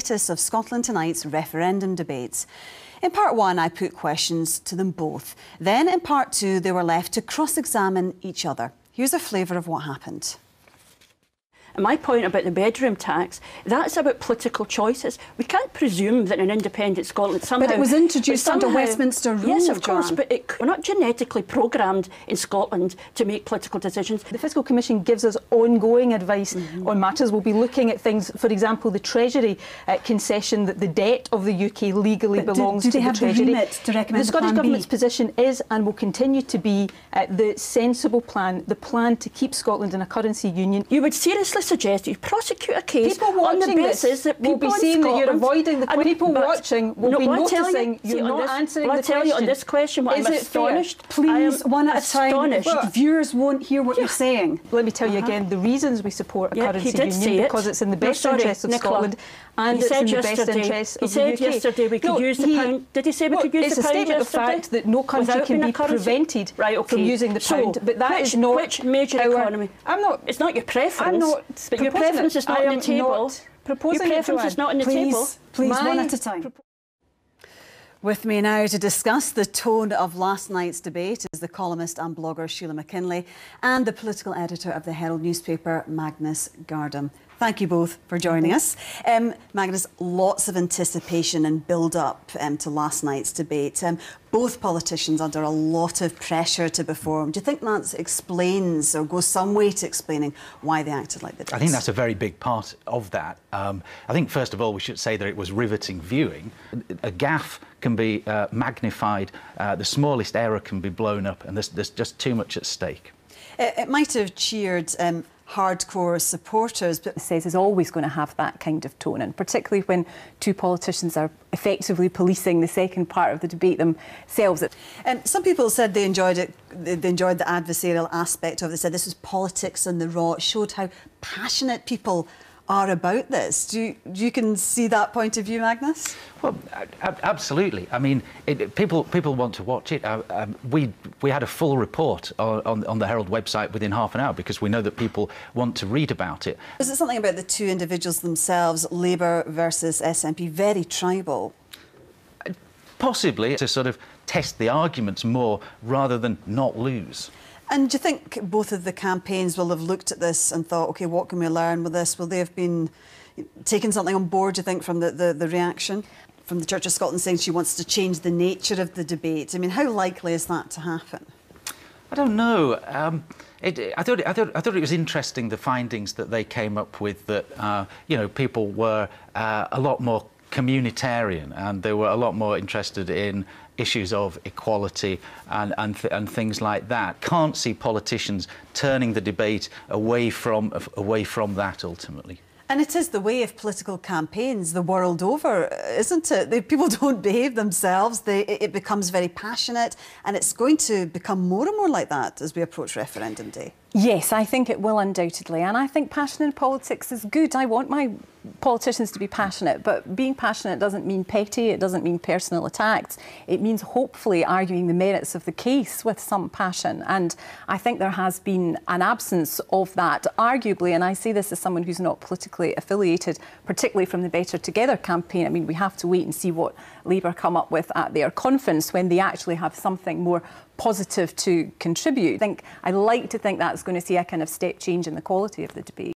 status of Scotland Tonight's referendum debates. In part one, I put questions to them both. Then, in part two, they were left to cross-examine each other. Here's a flavour of what happened. And my point about the bedroom tax, that's about political choices. We can't presume that an independent Scotland somehow... But it was introduced under Westminster rule. Yes, of course, but we're not genetically programmed in Scotland to make political decisions. The Fiscal Commission gives us ongoing advice on matters. We'll be looking at things, for example, the Treasury concession that the debt of the UK legally belongs to the Treasury. Do they have the remit to recommend the Scottish Government's position is and will continue to be the sensible plan, the plan to keep Scotland in a currency union. You would seriously suggest you prosecute a case on the basis that people will be saying that you're avoiding the people watching will be noticing you're not answering the question. I'll tell you on this question what I'm astonished. Please, one at a time. Astonished. Viewers won't hear what you're saying. Let me tell you again the reasons we support a currency union, because it's in the best interests of Scotland and it's in the best interests of the UK. He said yesterday we could use the pound. Did he say we could use the pound yesterday? It's a statement of fact that no country can be prevented from using the pound. But that is not which major economy? I'm not. It's not your preference. I'm not. But your preference is not on the table. Your preference is not on the table. Please, one at a time. With me now to discuss the tone of last night's debate is the columnist and blogger Sheila McKinlay and the political editor of the Herald newspaper, Magnus Gardam. Thank you both for joining us. Magnus, lots of anticipation and build-up to last night's debate. Both politicians under a lot of pressure to perform. Do you think that explains or goes some way to explaining why they acted like they did? I think that's a very big part of that. I think, first of all, we should say that it was riveting viewing. A gaffe can be magnified, the smallest error can be blown up, and there's just too much at stake. It might have cheered hardcore supporters, but says is always going to have that kind of tone, and particularly when two politicians are effectively policing the second part of the debate themselves. Some people said they enjoyed it. They enjoyed the adversarial aspect of it. They said this was politics on the raw. It showed how passionate people are about this. Do you can see that point of view, Magnus? Well, absolutely. I mean, people want to watch it. We had a full report on the Herald website within half an hour because we know that people want to read about it. Is it something about the two individuals themselves, Labour versus SNP, very tribal? Possibly to sort of test the arguments more rather than not lose. And do you think both of the campaigns will have looked at this and thought, OK, what can we learn with this? Will they have been taking something on board, do you think, from the reaction from the Church of Scotland saying she wants to change the nature of the debate? I mean, how likely is that to happen? I don't know. I thought it was interesting, the findings that they came up with, that you know, people were a lot more communitarian and they were a lot more interested in issues of equality and things like that. Can't see politicians turning the debate away from that ultimately. And it is the way of political campaigns the world over, isn't it? People don't behave themselves. It becomes very passionate, and it's going to become more and more like that as we approach referendum day. Yes, I think it will undoubtedly, and I think passion in politics is good. I want my politicians to be passionate, but being passionate doesn't mean petty, it doesn't mean personal attacks. It means hopefully arguing the merits of the case with some passion, and I think there has been an absence of that, arguably, and I say this as someone who's not politically affiliated, particularly from the Better Together campaign. I mean, we have to wait and see what Labour come up with at their conference when they actually have something more positive to contribute. I like to think that's going to see a kind of step change in the quality of the debate.